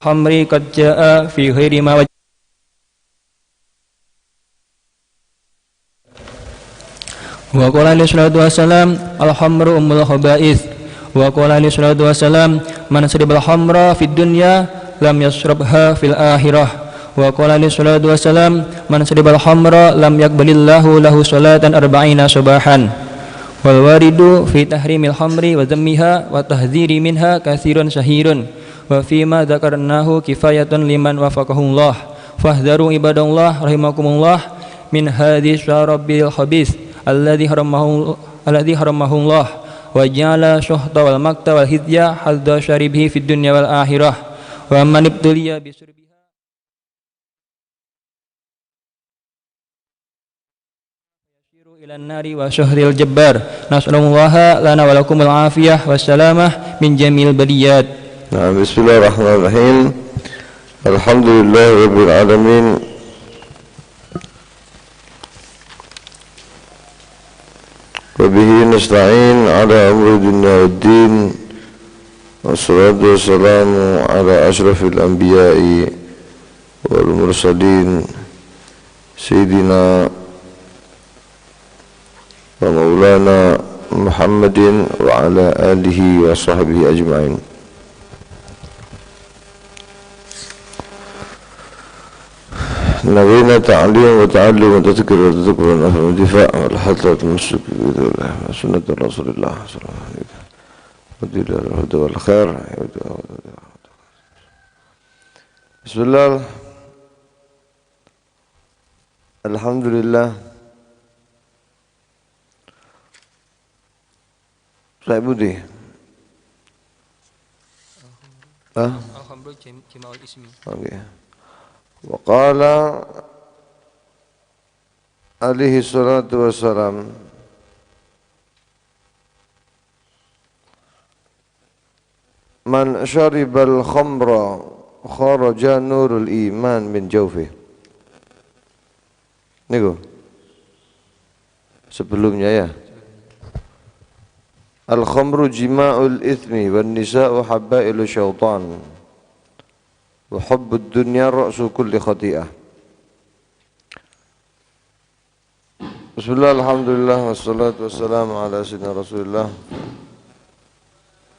hamri qad jaa fi ghairi ma wa qala alaihi salatu wassalam al-hamru ummul khaba'ith wa qala alaihi salatu wassalam man saribal hamra fid dunya lam yashrabha fil akhirah wa qala alaihi salatu wassalam man saribal hamra lam yaqbalillahu lahu salatan arba'ina subahan wal waridu fi tahrimil hamri wa dhammiha wa tahdhiri minha katsirun syahirun wa fima dzakarnahu kifayatun liman wafaqahullah fahdharu ibadallah rahimakumullah min hadhihi syarabil khabith alladhi haramahullah wa ja'ala syuhta wal makta wal hidya hadda syaribihi fid dunya wal akhirah wa man ibtuliya bisurbiha yashiru ila an-nari wa syuhril jabbar nas'alullaha lana wa lakumul afiyah wassalamah min jamil baliyat. Nah, bismillahirrahmanirrahim. Alhamdulillahirabbil alamin. Wabihi nasta'in ala amri dunya waddin. Wassalatu wassalamu ala ashrafil anbiya'i wal mursalin Sayyidina wa maulana Muhammadin wa ala alihi wa sahbihi ajma'in. نبينا تعليم وتعلم وتذكر وتذكر ونفع ودفاع والحث والتمسك بإذن الله وسنة رسول الله صلى الله عليه وسلم ودين الهدى والخير. بسم الله الحمد لله. Saya Budi. Alhamdulillah jama'ul ismi. Oke. Waqala alaihi salatu wassalam man syaribal khamra kharaja nurul iman min jawfi. Niku sebelumnya ya. Al khamru jima'ul ithmi wan nisa'u habbailu syaitan wa hubbud dunya ra'su kulli khati'ah. Bismillah, alhamdulillah, wassalatu wassalamu ala sayyidina Rasulillah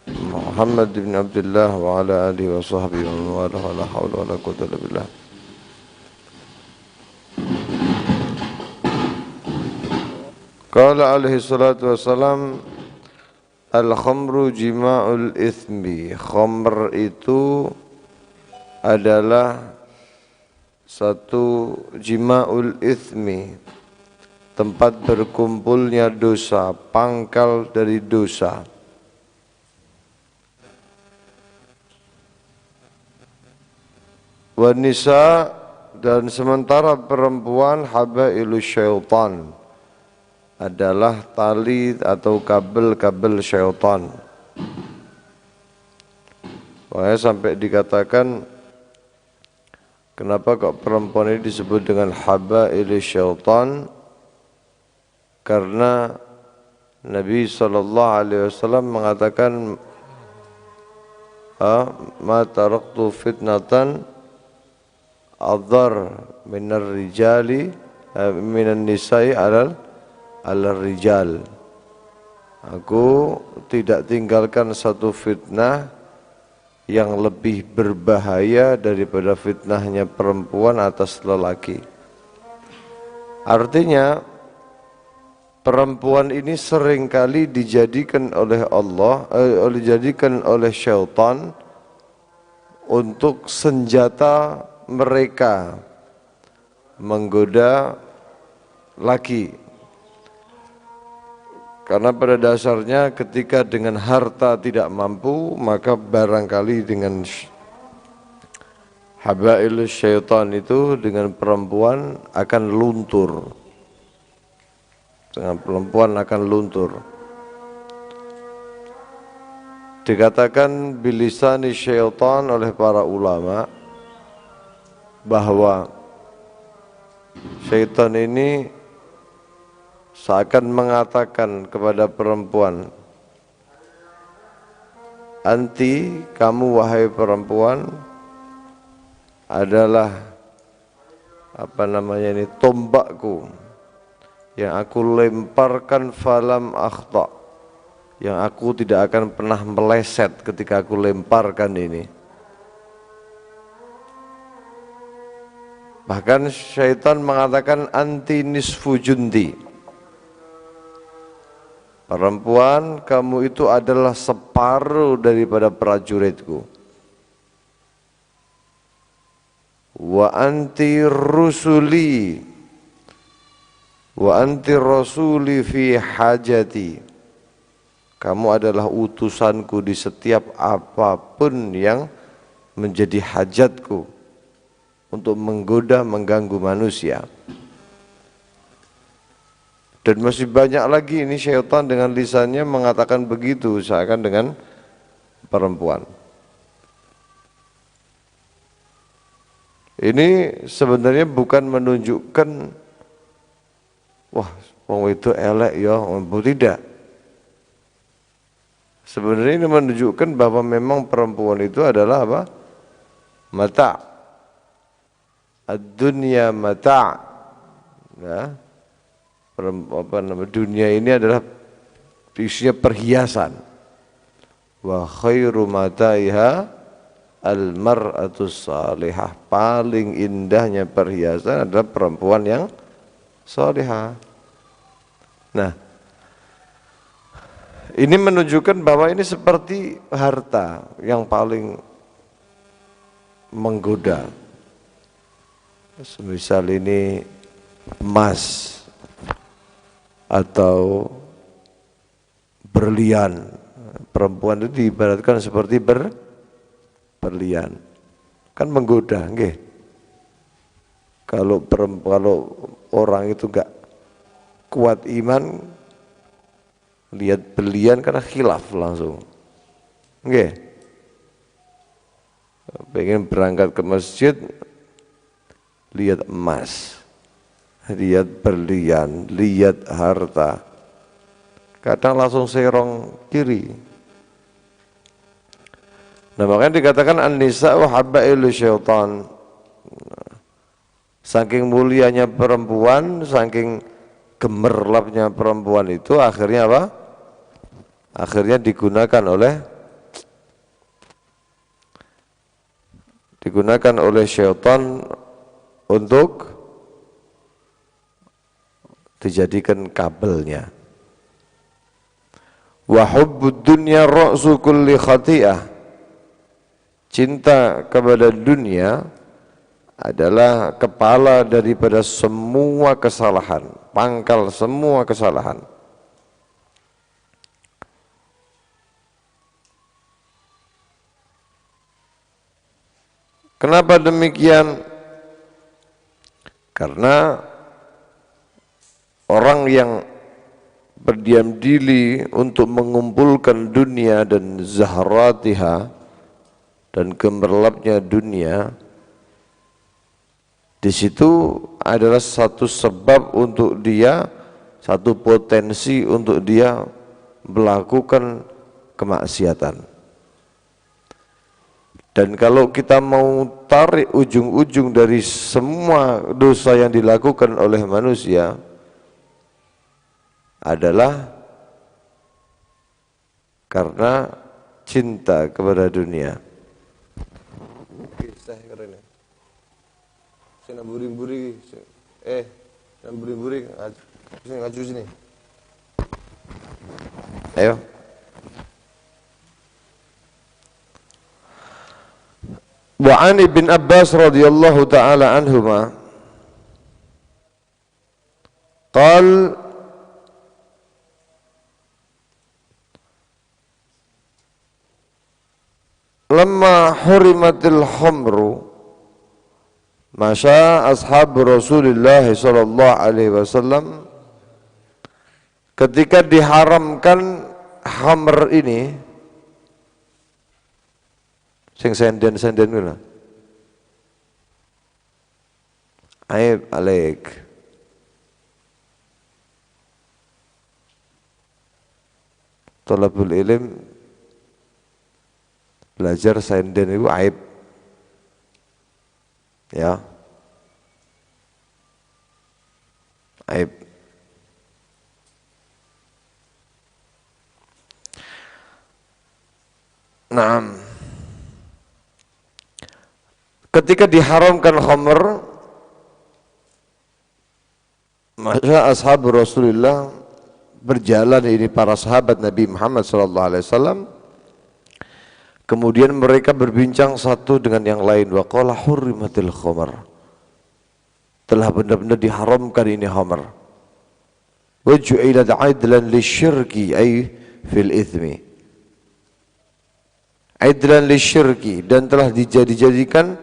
Muhammad ibn Abdullah wa ala alihi wa sahbihi wa man wala hawla wa la quwwata illa billah. Qala alaihi salatu wassalam al-khamru jima'ul ithmi. Khamr itu adalah satu jima'ul ithmi, tempat berkumpulnya dosa, pangkal dari dosa. Wanisa, dan sementara perempuan habailu syaitan, adalah tali atau kabel-kabel syaitan. Makanya sampai dikatakan, kenapa kok perempuan ini disebut dengan habaili syaitan? Karena Nabi SAW mengatakan, ma taraktu fitnatan adhar minar rijali minan nisa'i alal rijal. Aku tidak tinggalkan satu fitnah yang lebih berbahaya daripada fitnahnya perempuan atas lelaki. Artinya perempuan ini seringkali dijadikan oleh Allah, dijadikan oleh syaitan untuk senjata mereka menggoda laki. Karena pada dasarnya ketika dengan harta tidak mampu, maka barangkali dengan habail syaitan itu dengan perempuan akan luntur. Dengan perempuan akan luntur. Dikatakan bilisani syaitan oleh para ulama bahwa syaitan ini seakan mengatakan kepada perempuan, anti, kamu wahai perempuan, adalah tombakku yang aku lemparkan falam akhta, yang aku tidak akan pernah meleset ketika aku lemparkan ini. Bahkan syaitan mengatakan anti nisfu jundi, perempuan kamu itu adalah separuh daripada prajuritku. Wa anti rusuli wa anti rasuli fi hajati, kamu adalah utusanku di setiap apapun yang menjadi hajatku untuk menggoda, mengganggu manusia. Dan masih banyak lagi ini syaitan dengan lisannya mengatakan begitu seakan dengan perempuan. Ini sebenarnya bukan menunjukkan wah, wong itu elek ya, tidak. Sebenarnya ini menunjukkan bahwa memang perempuan itu adalah apa? Mata. Ad-dunya mata. Ya. Dunia ini adalah isinya perhiasan. Wa khairu mataiha al-mar'atus salihah, paling indahnya perhiasan adalah perempuan yang salihah. Nah, ini menunjukkan bahwa ini seperti harta yang paling menggoda. Semisal ini emas atau berlian, perempuan itu diibaratkan seperti berlian, kan menggoda, nggih. Kalau orang itu enggak kuat iman, lihat berlian karena khilaf langsung, nggih. Pengen berangkat ke masjid, lihat emas, lihat berlian, lihat harta, kadang langsung serong kiri. Nah, makanya dikatakan an-nisa wa habailu syaitan. Saking mulianya perempuan, saking gemerlapnya perempuan itu akhirnya apa? Akhirnya digunakan oleh syaitan untuk dijadikan kabelnya. Wa hubbud dunya ra'su kulli khati'ah. Cinta kepada dunia adalah kepala daripada semua kesalahan, pangkal semua kesalahan. Kenapa demikian? Karena orang yang berdiam diri untuk mengumpulkan dunia dan zahratiha dan gemerlapnya dunia, di situ adalah satu sebab untuk dia, satu potensi untuk dia melakukan kemaksiatan. Dan kalau kita mau tarik ujung-ujung dari semua dosa yang dilakukan oleh manusia adalah karena cinta kepada dunia. Sini buring-buring, buring-buring, ngaju sini. Ayo. Wa an Ibn Abbas radhiyallahu taala anhuma qal lamma hurimatil khamru masya ashab Rasulullah sallallahu alaihi wasallam, ketika diharamkan khamr ini, sing senden-senden kula, aib alaik, thalabul ilm, belajar senden itu aib. Ya. Aib. Naam. Ketika diharamkan khamr, maka ashab Rasulullah berjalan, ini para sahabat Nabi Muhammad SAW, kemudian mereka berbincang satu dengan yang lain, wa qala hurrimatil khamr, telah benar-benar diharamkan ini khamr, wa ju'ilat 'adlan lisyirki ay fil ithmi, idlan lisyirki, dan telah dijadikan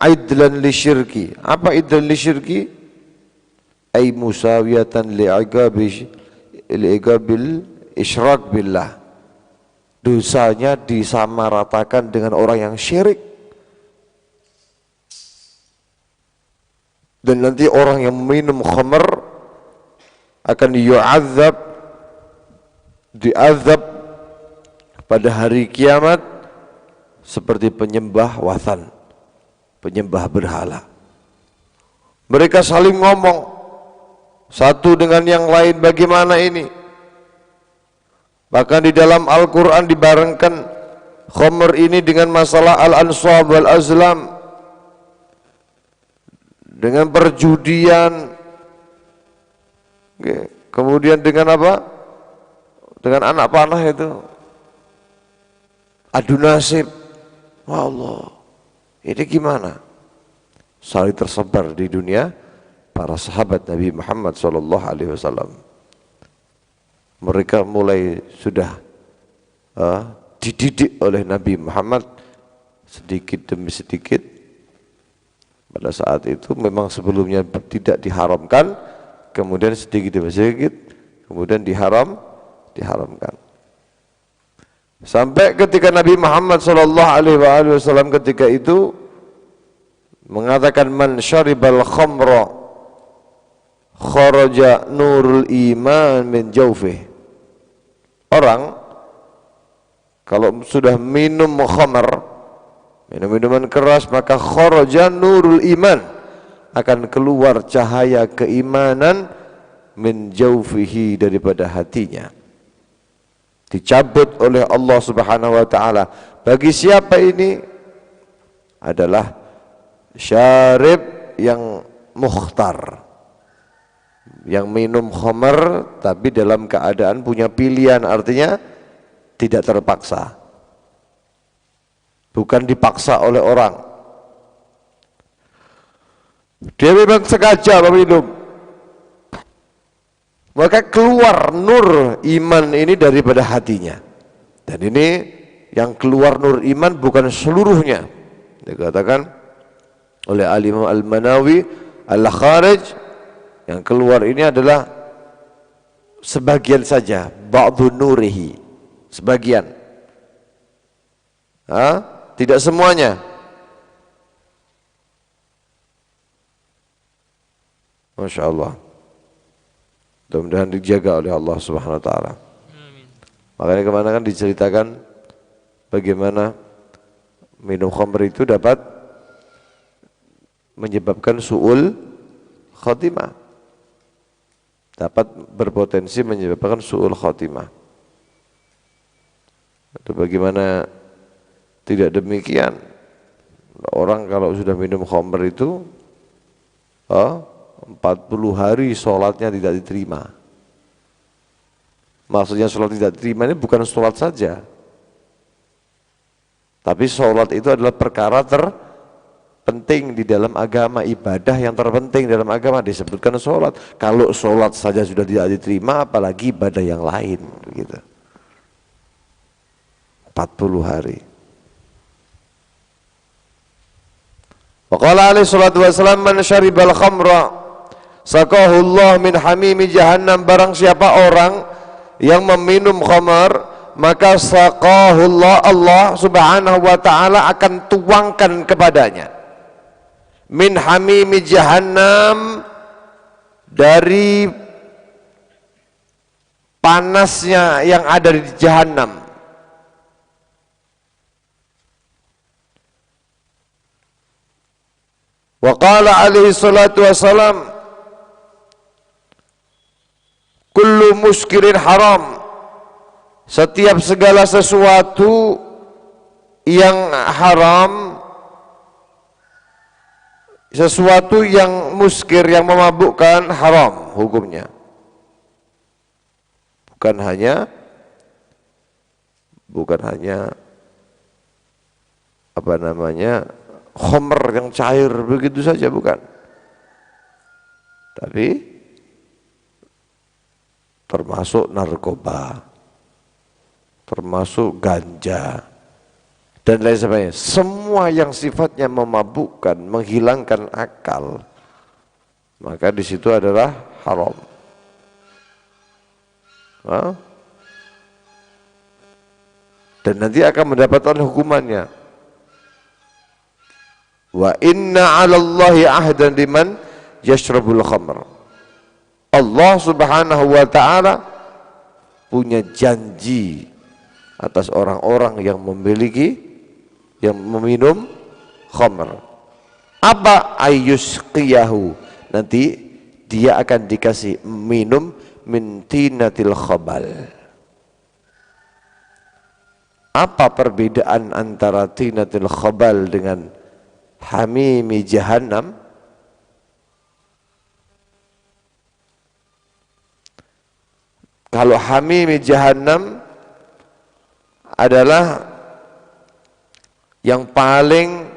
idlan lisyirki. Apa idlan lisyirki? Ay musawiyatan li'iqabil isyrak billah, dosanya disamaratakan dengan orang yang syirik. Dan nanti orang yang minum khamr akan diazab pada hari kiamat seperti penyembah wathan, penyembah berhala. Mereka saling ngomong satu dengan yang lain, bagaimana ini? Bahkan di dalam Al-Quran dibarengkan khamr ini dengan masalah al-ansab wal-azlam, dengan perjudian, kemudian dengan apa? Dengan anak panah itu, adu nasib. Wah Allah, ini gimana? Saling tersebar di dunia para sahabat Nabi Muhammad SAW. Mereka mulai sudah dididik oleh Nabi Muhammad sedikit demi sedikit. Pada saat itu memang sebelumnya tidak diharamkan, kemudian sedikit demi sedikit, kemudian diharamkan. Sampai ketika Nabi Muhammad SAW ketika itu mengatakan, man syaribal khamra kharaja nurul iman min jawfih. Orang kalau sudah minum khamr, minum minuman keras, maka kharaja nurul iman, akan keluar cahaya keimanan min jawfihi, daripada hatinya. Dicabut oleh Allah Subhanahu wa taala. Bagi siapa ini? Adalah syarib yang mukhtar, yang minum khamr tapi dalam keadaan punya pilihan, artinya tidak terpaksa, bukan dipaksa oleh orang. Dia memang sengaja meminum, maka keluar nur iman ini daripada hatinya. Dan ini yang keluar nur iman bukan seluruhnya. Dikatakan oleh Al-Imam Al-Manawi Al-Kharij, yang keluar ini adalah sebagian saja, ba'dhu nurihi, sebagian, tidak semuanya. Masya Allah, mudah-mudahan dijaga oleh Allah Subhanahu wa taala. Makanya kemana kan diceritakan bagaimana minum khamr itu dapat menyebabkan su'ul khotimah, dapat berpotensi menyebabkan su'ul khotimah. Itu bagaimana tidak demikian? Orang kalau sudah minum khamr itu 40 hari sholatnya tidak diterima. Maksudnya sholat tidak diterima ini bukan sholat saja, tapi sholat itu adalah perkara terpenting di dalam agama, ibadah yang terpenting dalam agama disebutkan sholat. Kalau sholat saja sudah tidak diterima, apalagi ibadah yang lain, begitu. 40 hari. Wa qala alaihi salatu wassalam, man syaribal khamra saqahu Allah min hamimi jahannam. Barang siapa orang yang meminum khamar, maka saqahu Allah Subhanahu wa taala akan tuangkan kepadanya min hamimi jahannam, dari panasnya yang ada di jahannam. Wa qala alaihi salatu wassalam, kullu muskirin haram. Setiap segala sesuatu yang haram, sesuatu yang muskir, yang memabukkan, haram hukumnya. Bukan hanya apa namanya, khamr yang cair begitu saja, bukan. Tapi termasuk narkoba, termasuk ganja dan lain sebagainya. Semua yang sifatnya memabukkan, menghilangkan akal, maka di situ adalah haram. Dan nanti akan mendapatkan hukumannya. Wa inna 'alallahi ahdan liman yashrabul khamr. Allah Subhanahu wa taala punya janji atas orang-orang yang meminum khamr. Apa? Ayyusqiyahu, nanti dia akan dikasih minum min tinatil khabal. Apa perbedaan antara tinatil khabal dengan hamimi jahannam? Kalau hamimi jahannam adalah yang paling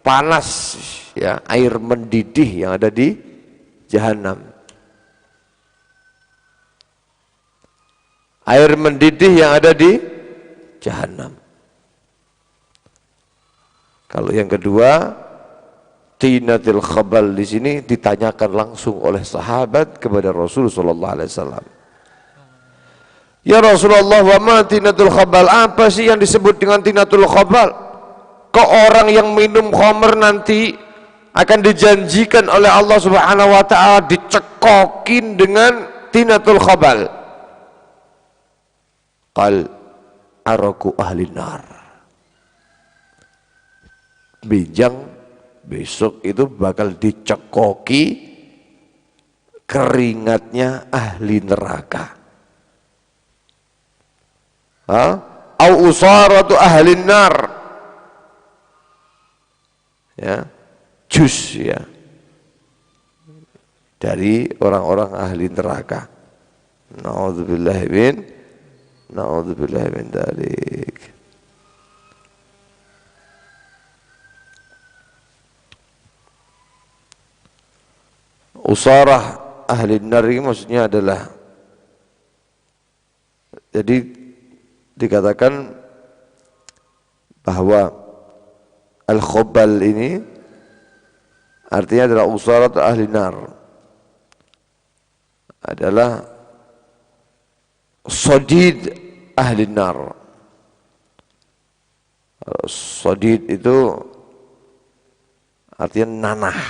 panas, ya, air mendidih yang ada di jahannam. Air mendidih yang ada di jahannam. Kalau yang kedua, tinatil khabal, di sini ditanyakan langsung oleh sahabat kepada Rasul sallallahu alaihi wasallam. Ya Rasulullah, wa ma tinatul khabal? Apa sih yang disebut dengan tinatul khabal? Kok orang yang minum khamr nanti akan dijanjikan oleh Allah Subhanahu wa taala dicekokin dengan tinatul khabal? Qal araku ahli nar. Bijang besok itu bakal dicekoki keringatnya ahli neraka. Au usaratu ahli nar. Ya, jus, ya, dari orang-orang ahli neraka. Na'udzubillahi min dzalik. Usarah ahli nar ini maksudnya adalah, jadi dikatakan bahwa al-khabal ini artinya adalah usarat ahli nar, adalah sadid ahli nar. Sadid itu artinya nanah.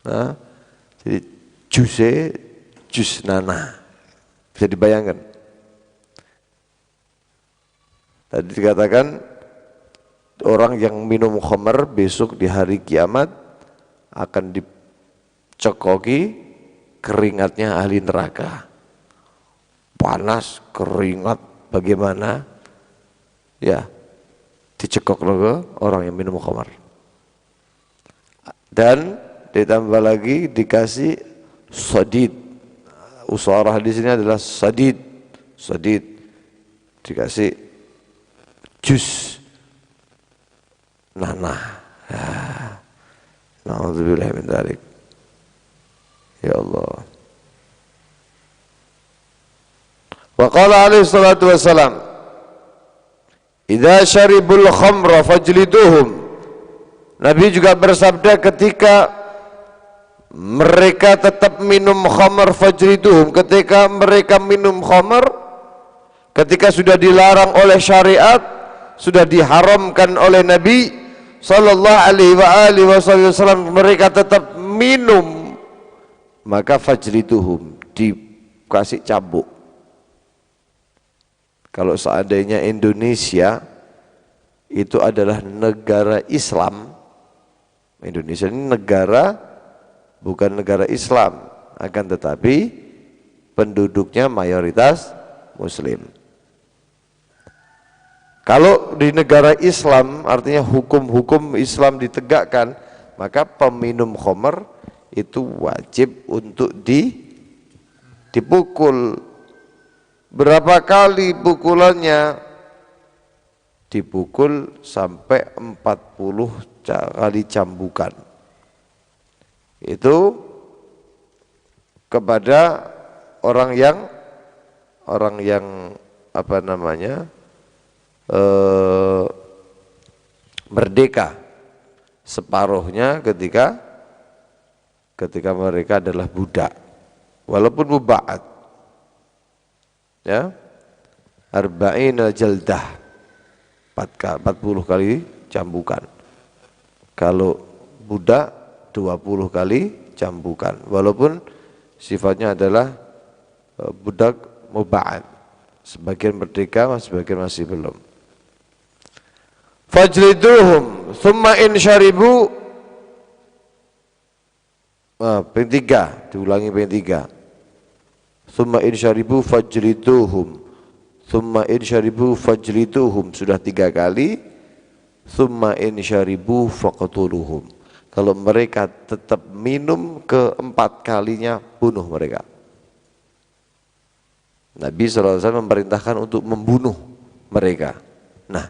Nah, jadi jus nanah, bisa dibayangkan. Tadi dikatakan orang yang minum khamr besok di hari kiamat akan dicekoki keringatnya ahli neraka. Panas, keringat, bagaimana? Ya, dicekok loh orang yang minum khamr. Dan ditambah lagi dikasih sadid. Usarah di sini adalah sadid. Sadid dikasih jus nanah. Na'udzubillahi min dzalik. Ya Allah. Wa qala alaihi salatu wassalam, idza syaribul khamra fajliduhum. Nabi juga bersabda, ketika mereka tetap minum khamr fajliduhum, ketika mereka minum khamr, ketika sudah dilarang oleh syariat, sudah diharamkan oleh Nabi sallallahu alaihi wasallam, mereka tetap minum, maka fajliduhum, dikasih cambuk. Kalau seandainya Indonesia itu adalah negara Islam, Indonesia ini negara bukan negara Islam, akan tetapi penduduknya mayoritas Muslim. Kalau di negara Islam artinya hukum-hukum Islam ditegakkan, maka peminum khamr itu wajib untuk dipukul. Berapa kali pukulannya? Dipukul sampai 40 kali cambukan. Itu kepada orang yang apa namanya? Merdeka. Separuhnya ketika mereka adalah budak, walaupun muba'ad, ya, arba'ina jaldah, 40 kali cambukan. Kalau budak 20 kali cambukan, walaupun sifatnya adalah budak muba'ad, sebagian merdeka, sebagian masih belum. Fajliduhum thumma in syaribu, poin 3, diulangi poin 3. Thumma in syaribu fajliduhum, thumma in syaribu fajliduhum, sudah 3 kali. Thumma in syaribu faqtuluhum, kalau mereka tetap minum keempat kalinya, bunuh mereka. Nabi SAW memerintahkan untuk membunuh mereka. Nah,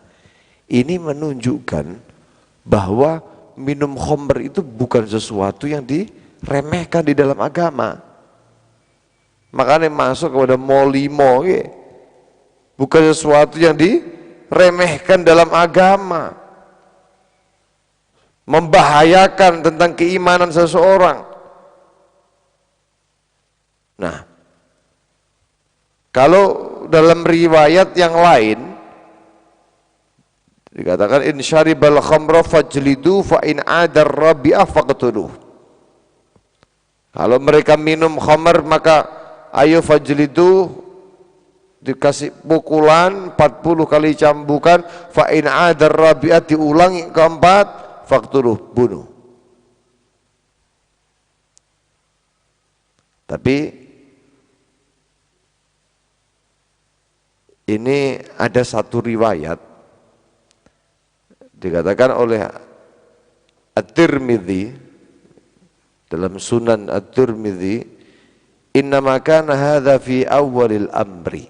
ini menunjukkan bahwa minum khamr itu bukan sesuatu yang diremehkan di dalam agama. Makanya masuk kepada molimo, bukan sesuatu yang diremehkan dalam agama, membahayakan tentang keimanan seseorang. Nah, kalau dalam riwayat yang lain dikatakan in syaribal khamra fajlidu fa in adar rabi'ah faqtuluh. Kalau mereka minum khamr maka ayo fajlidu, dikasih pukulan 40 kali cambukan, fa in adar rabi'ah, diulangi keempat, faqtuluh, bunuh. Tapi ini ada satu riwayat dikatakan oleh At-Tirmidzi dalam Sunan At-Tirmidzi, innama kana hadza fi awwalil amri.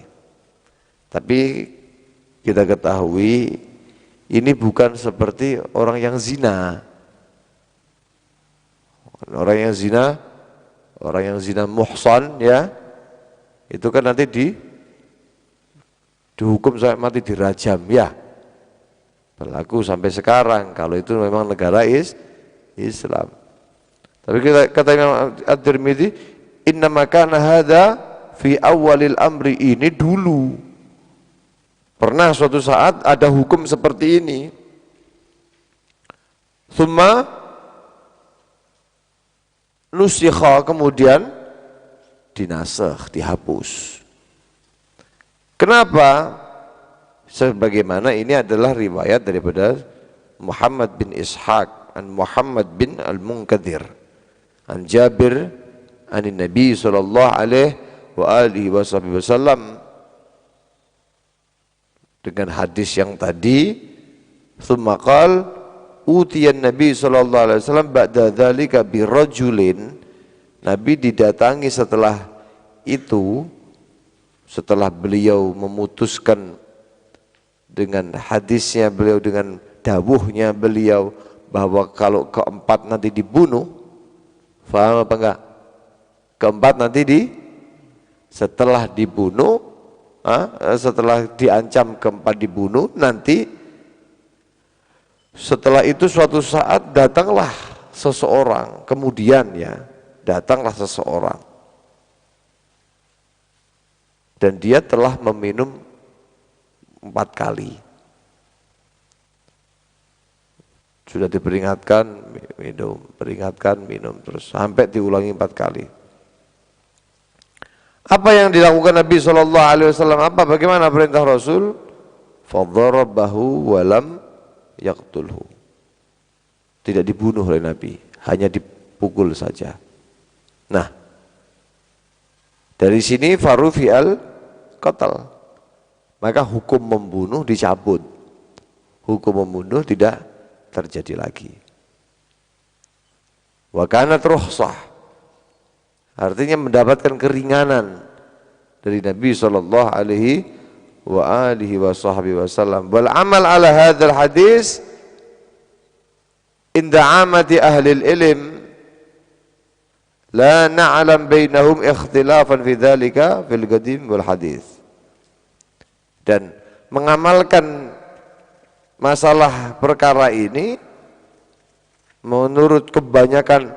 Tapi kita ketahui ini bukan seperti orang yang zina. Orang yang zina muhsan, ya, itu kan nanti dihukum sampai mati, dirajam, ya. Berlaku sampai sekarang kalau itu memang negara Islam. Tapi kata Imam At-Tirmidzi, innama kana hadza fi awwalil amri, ini dulu pernah suatu saat ada hukum seperti ini. Tsumma nusikha, kemudian dinasakh, dihapus. Kenapa? Sebagaimana ini adalah riwayat daripada Muhammad bin Ishaq an Muhammad bin Al-Munkadir an Jabir an Nabi sallallahu alaihi wa alihi wasallam, dengan hadis yang tadi, tsumma qala utiyan Nabi sallallahu alaihi wasallam ba'da dzalika birajulin, Nabi didatangi setelah itu, setelah beliau memutuskan dengan hadisnya beliau, dengan dawuhnya beliau bahwa kalau keempat nanti dibunuh. Faham apa enggak? Keempat nanti setelah dibunuh, setelah diancam keempat dibunuh, nanti setelah itu suatu saat datanglah seseorang, kemudian ya datanglah seseorang dan dia telah meminum 4 kali. Sudah diperingatkan, minum, peringatkan, minum, terus sampai diulangi 4 kali. Apa yang dilakukan Nabi SAW? Apa? Bagaimana perintah Rasul? Fadharabahu walam yaqtulhu. tidak dibunuh oleh Nabi, hanya dipukul saja. Nah, dari sini farufi'al qatl, maka hukum membunuh dicabut, hukum membunuh tidak terjadi lagi. Wa kanat rukhsah, artinya mendapatkan keringanan dari Nabi sallallahu alaihi wasallam. Wal amal ala hadzal hadis inda amati ahli ilm la na'lam bainahum ikhtilafan fi dzalika fil qadim wal hadis. Dan mengamalkan masalah perkara ini menurut kebanyakan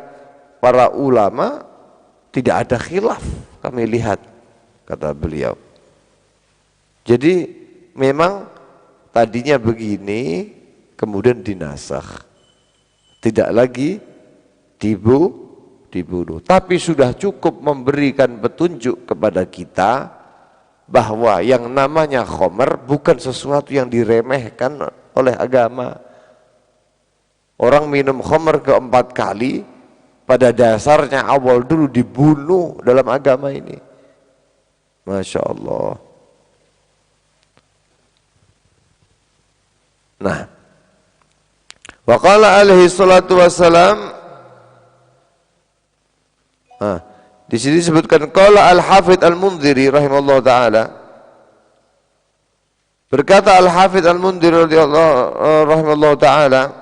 para ulama tidak ada khilaf kami lihat, kata beliau. Jadi memang tadinya begini kemudian dinasakh, tidak lagi dibunuh, tapi sudah cukup memberikan petunjuk kepada kita bahwa yang namanya khamr bukan sesuatu yang diremehkan oleh agama. Orang minum khamr keempat kali pada dasarnya awal dulu dibunuh dalam agama ini. Masya Allah. Nah, wa qala alaihi salatu wassalam, di sini disebutkan qala al-Hafidz al-Mundhiri rahimallahu taala, berkata al-Hafidz al-Mundhiri rahimallahu taala,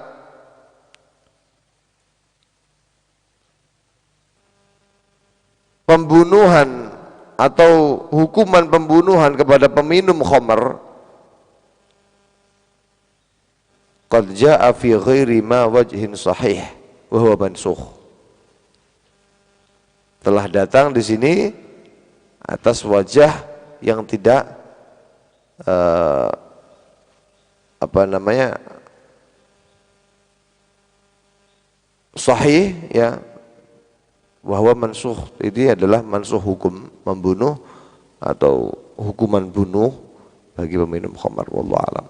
pembunuhan atau hukuman pembunuhan kepada peminum khamr qad jaa fi ghairi ma wajhin sahih wa huwa mansukh, telah datang di sini atas wajah yang tidak sahih, ya, bahwa mansukh ini adalah mansukh hukum membunuh atau hukuman bunuh bagi peminum khamr. Wallahu a'lam.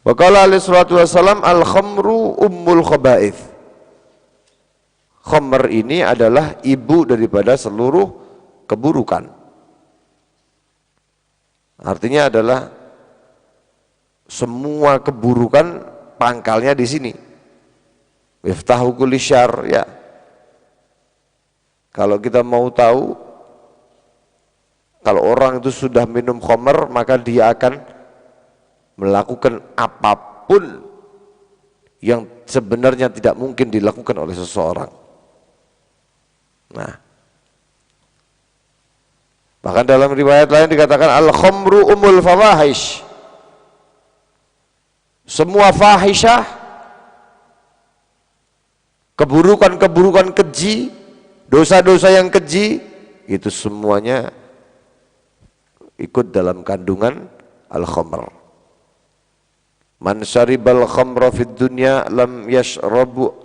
Wa qala alaihi salatu wassalam al-khamru ummul khaba'ith. Khamr ini adalah ibu daripada seluruh keburukan. Artinya adalah semua keburukan pangkalnya di sini. Miftahu kulli syarr, ya. Kalau kita mau tahu, kalau orang itu sudah minum khamr, maka dia akan melakukan apapun yang sebenarnya tidak mungkin dilakukan oleh seseorang. Nah, bahkan dalam riwayat lain dikatakan al-khamru umul fawahish. Semua fahisyah, keburukan-keburukan keji, dosa-dosa yang keji, itu semuanya ikut dalam kandungan al-khamr. Man syaribal khamra fid dunya lam yashrabha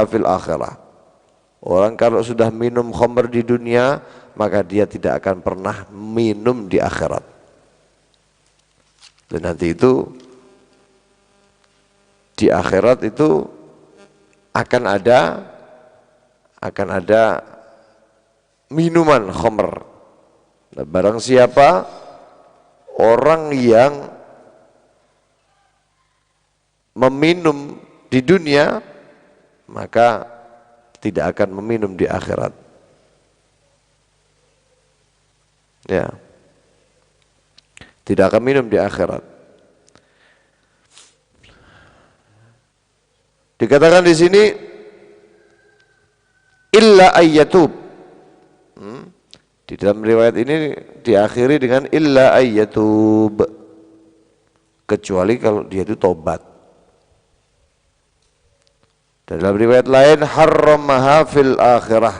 fil akhirah. Orang kalau sudah minum khamr di dunia, maka dia tidak akan pernah minum di akhirat. Dan nanti itu di akhirat itu akan ada minuman khamr. Nah, barang siapa orang yang meminum di dunia, maka tidak akan meminum di akhirat. Ya, tidak akan minum di akhirat. Dikatakan di sini illa ayyatub. Di dalam riwayat ini diakhiri dengan illa ayyatub, kecuali kalau dia itu tobat. Dalam riwayat lain harramaha fil akhirah,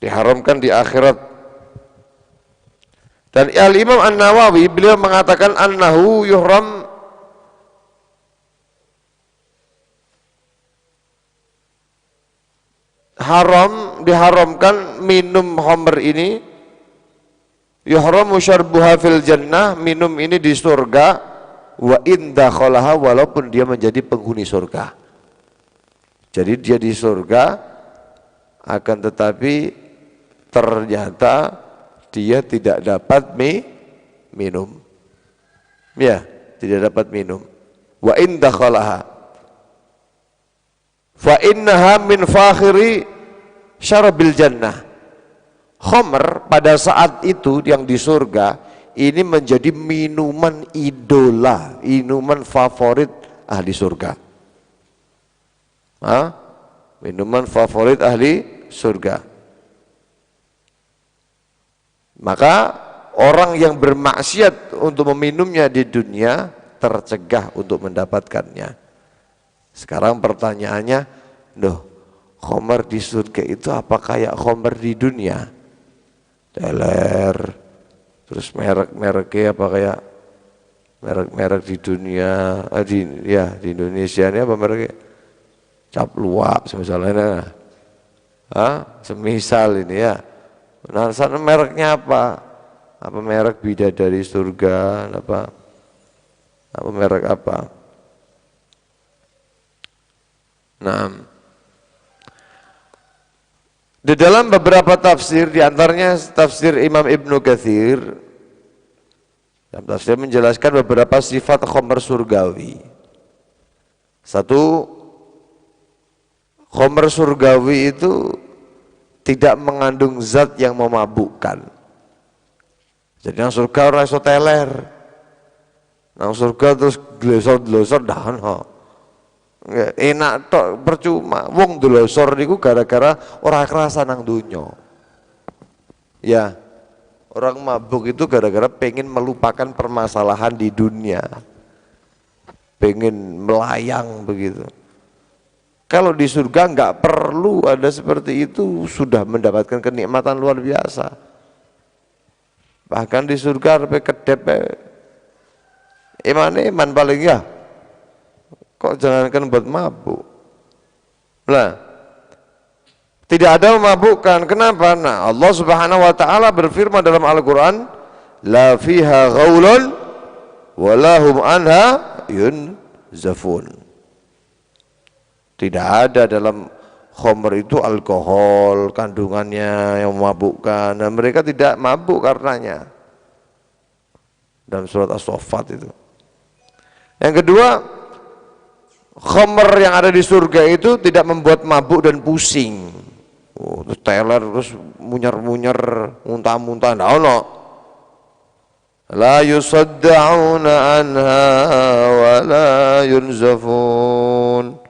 diharamkan di akhirat. Dan Al-Imam An-Nawawi beliau mengatakan annahu yuhram haram, diharamkan minum khamr ini, yuhramu syarbuha fil jannah, minum ini di surga, wa in dakhalaha, walaupun dia menjadi penghuni surga. Jadi dia di surga, akan tetapi ternyata dia tidak dapat minum. Ya, tidak dapat minum. Wa in dakhalaha fa innaha min fakhiri syarabil jannah. Khamr pada saat itu yang di surga ini menjadi minuman idola, minuman favorit ahli surga. Minuman favorit ahli surga. Maka orang yang bermaksiat untuk meminumnya di dunia tercegah untuk mendapatkannya. Sekarang pertanyaannya, khamr di surga itu apa kayak khamr di dunia? Teler, terus merek-mereknya apa kayak merek-merek di dunia, di Indonesia ini apa mereknya? Cap luwak misalnya, semisal ini ya. Nah, sana mereknya apa? Apa merek bidadari surga? Apa merek apa? Nah, di dalam beberapa tafsir, diantaranya tafsir Imam Ibnu Katsir, dalam tafsir menjelaskan beberapa sifat khamr surgawi. Satu, khamr surgawi itu tidak mengandung zat yang memabukkan. Jadi nang surga ora iso teler. Nang surga terus glosor-glosor dahan ho. Enak tok, percuma. Wong glosor niku gara-gara ora kerasa nang donya. Ya. Orang mabuk itu gara-gara pengen melupakan permasalahan di dunia. Pengen melayang begitu. Kalau di surga enggak perlu ada seperti itu, sudah mendapatkan kenikmatan luar biasa. Bahkan di surga sampai kedep iman paling ya. Kok jangankan buat mabuk. Nah, tidak ada memabukkan. Kenapa? Nah, Allah Subhanahu wa taala berfirman dalam Al-Qur'an, la fiha ghaulun wa lahum anha yunzafun. Tidak ada dalam khamr itu alkohol kandungannya yang memabukkan, dan mereka tidak mabuk karenanya. Dalam surat As-Saffat itu. Yang kedua, khamr yang ada di surga itu tidak membuat mabuk dan pusing. Terus teler, terus munyar-munyar, muntah-muntah, ndak ono. La yusaddauna anha wa la yunzafun.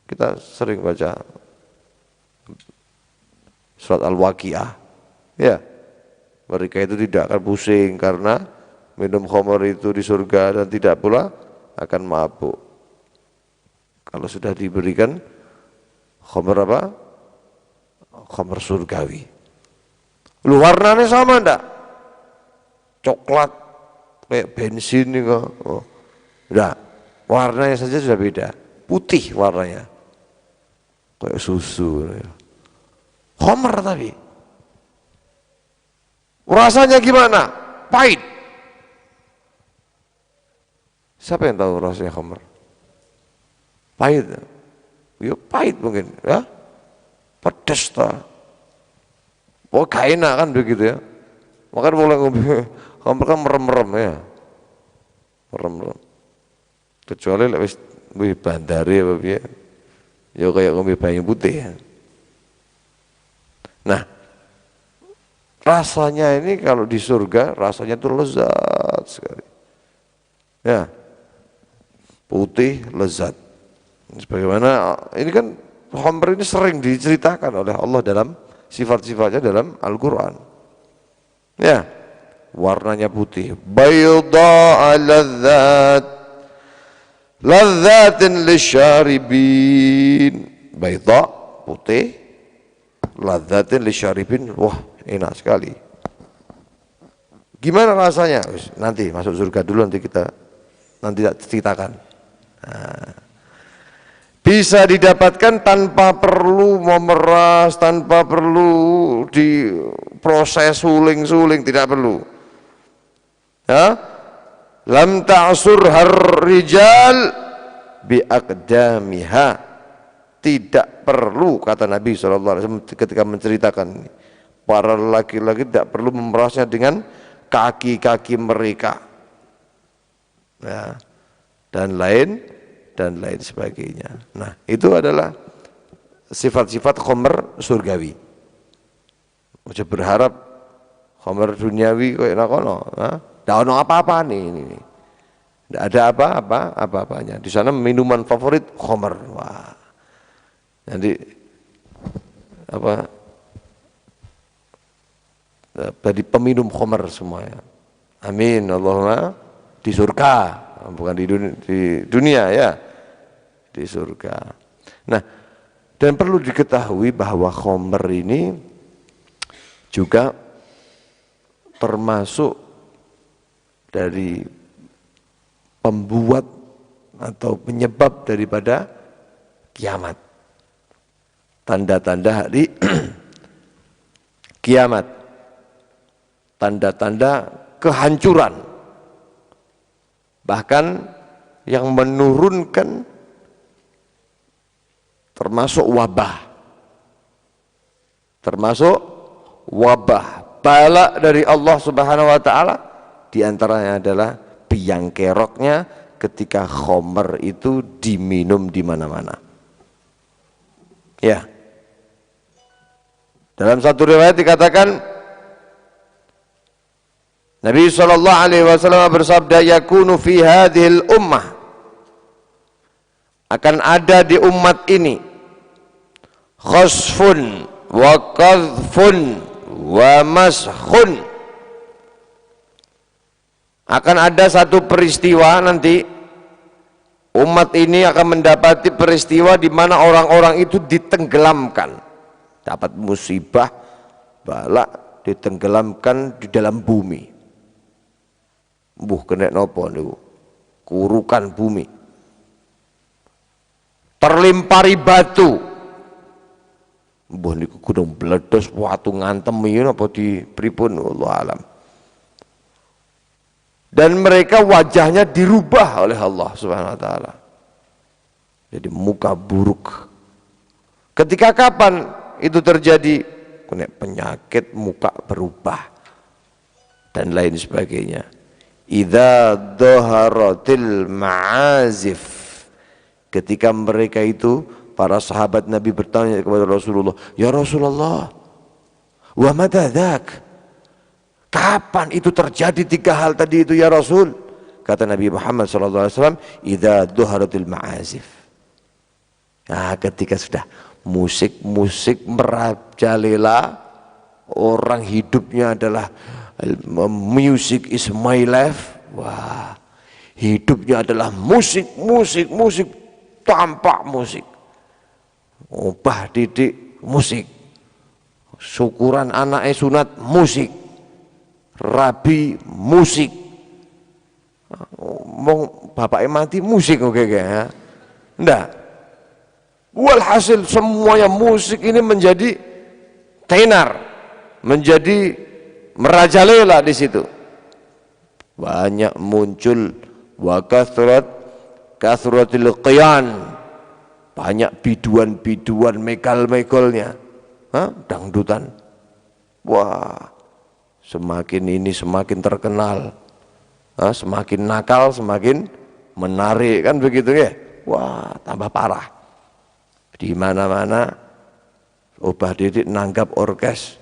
Kita sering baca surat Al-Waqiah. Ya. Mereka itu tidak akan pusing karena minum khamr itu di surga, dan tidak pula akan mabuk. Kalau sudah diberikan khamr apa? Khamr surgawi. Lu warnanya sama enggak? Coklat kayak bensin nih kok. Enggak. Warnanya saja sudah beda. Putih warnanya. Kayak susu. Khamr tapi. Rasanya gimana? Pahit. Siapa yang tahu rasanya khamr? Pahit. Ya pahit mungkin, ya. Pedes ta. Oh, gak enak kan begitu ya. Makanya mulai ngombe khamr kan merem-merem ya. Merem-merem. Kecuali lek wis bandari apa piye. Ya kayak ngombe banyu putih. Nah, rasanya ini kalau di surga rasanya itu lezat sekali. Ya. Putih lezat. Sebagaimana ini kan khamr ini sering diceritakan oleh Allah dalam sifat-sifatnya dalam Al-Qur'an. Ya. Warnanya putih. Bayda ladzat. Ladzatin lisyaribin. Bayda putih. Ladzatin lisyaribin. Wah, enak sekali. Gimana rasanya? Nanti masuk surga dulu, nanti kita ceritakan. Nah, bisa didapatkan tanpa perlu memeras, tanpa perlu diproses suling-suling, tidak perlu. Ya, lam ta'surhar rijal biaqdamiha. Tidak perlu, kata Nabi SAW ketika menceritakan ini, para laki-laki tidak perlu memerasnya dengan kaki-kaki mereka, ya, dan lain sebagainya. Nah, itu adalah sifat-sifat khamr surgawi. Aja berharap khamr duniawi kayak nakono, ndak ono apa-apa nih ini. Ndak ada apa-apanya. Di sana minuman favorit khamr. Wah. Nanti dari peminum khamr semuanya. Amin Allahumma, di surga, bukan di dunia ya, di surga. Nah, dan perlu diketahui bahwa khamr ini juga termasuk dari pembuat atau penyebab daripada kiamat. Tanda-tanda hari kiamat, tanda-tanda kehancuran, bahkan yang menurunkan termasuk wabah bala dari Allah Subhanahu wa taala. Di antaranya adalah biang keroknya ketika khamr itu diminum di mana-mana. Ya. Dalam satu riwayat dikatakan Nabi sallallahu alaihi wasallam bersabda, yakunu fi hadhil ummah, akan ada di umat ini khasfun wa qadhfun wa mashkhun. Akan ada satu peristiwa nanti, umat ini akan mendapati peristiwa di mana orang-orang itu ditenggelamkan, dapat musibah, bala, ditenggelamkan di dalam bumi. Kena nopo niku? Kurukan bumi. Terlimpari batu. Niku gunung meledos, watu ngantem iki napa dipripun, wallahu alam. Dan mereka wajahnya dirubah oleh Allah Subhanahu wa taala. Jadi muka buruk. Ketika kapan itu terjadi? Kena penyakit, muka berubah dan lain sebagainya. Idza dhaharatil ma'azif, ketika mereka itu, para sahabat Nabi bertanya kepada Rasulullah, ya Rasulullah, wa mata dzak, kapan itu terjadi tiga hal tadi itu ya Rasul? Kata Nabi Muhammad SAW, idza dhaharatil ma'azif. Nah, ketika sudah musik merajalela, orang hidupnya adalah music is my life. Wah, hidupnya adalah musik, tampak musik. Obah didik musik. Syukuran anaknya sunat musik. Rabi musik. Mau bapaknya mati musik oke ya. Enggak. Walhasil semuanya musik ini menjadi tenar, menjadi merajalela di situ. Banyak muncul wa kathratil qiyan, banyak biduan megal-megalnya, dangdutan. Wah, semakin ini semakin terkenal, semakin nakal semakin menarik, kan begitu ya. Wah, tambah parah. Di mana-mana obah didik nanggap orkes,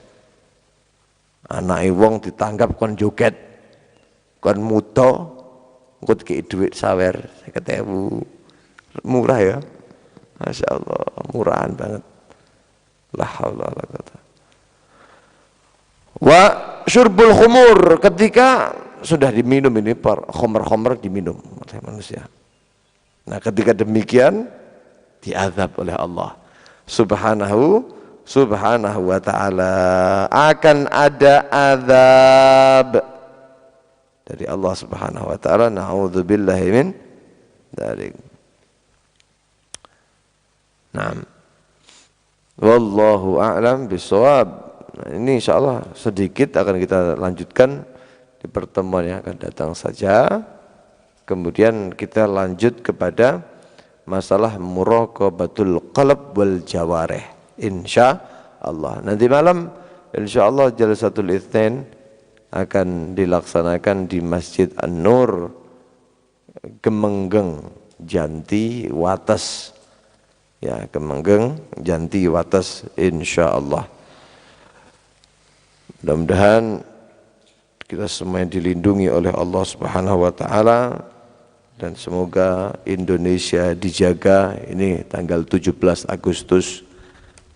anak wong ditanggap kon joget, kon muto, ngikut ke duit sawer 50.000, murah ya, masya Allah, murahan banget. La haula wala quwwata. Wa syurbul khumur, ketika sudah diminum ini, khamr diminum oleh manusia. Nah, ketika demikian diazab oleh Allah Subhanahu wa ta'ala. Akan ada azab dari Allah Subhanahu wa ta'ala. Na'udzubillahi min dzalik. Naam. Wallahu a'lam bishawab. Nah, ini insyaallah sedikit akan kita lanjutkan di pertemuan yang akan datang saja. kemudian kita lanjut kepada masalah muraqabatul qalb wal jawarih insya Allah. Nanti malam insya Allah Jalsatul Itsnain akan dilaksanakan di Masjid An-Nur Kemenggeng Janti Wates, ya, Kemenggeng Janti Wates insya Allah. Mudah-mudahan kita semua dilindungi oleh Allah Subhanahu wa taala dan semoga Indonesia dijaga. Ini tanggal 17 Agustus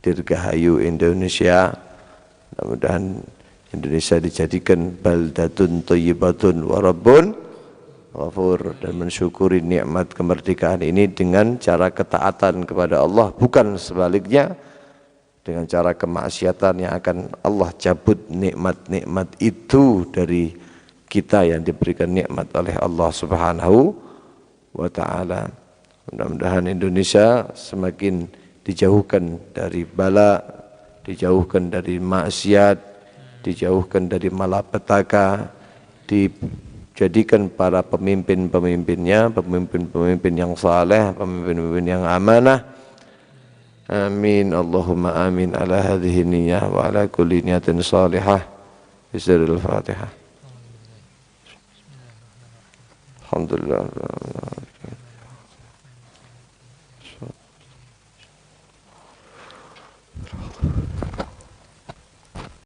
Dirgahayu Indonesia. Mudah-mudahan Indonesia dijadikan baldatun thayyibatun wa rabbun ghafur, dan mensyukuri nikmat kemerdekaan ini dengan cara ketaatan kepada Allah, bukan sebaliknya dengan cara kemaksiatan yang akan Allah cabut nikmat-nikmat itu dari kita yang diberikan nikmat oleh Allah Subhanahu wa ta'ala. Mudah-mudahan Indonesia semakin dijauhkan dari bala, dijauhkan dari maksiat, dijauhkan dari malapetaka, dijadikan para pemimpin-pemimpinnya pemimpin-pemimpin yang saleh, pemimpin-pemimpin yang amanah. Amin Allahumma amin ala hadhihi niyyah wa ala kulli niyatin salihah. Bismillahil Fatihah. Alhamdulillah.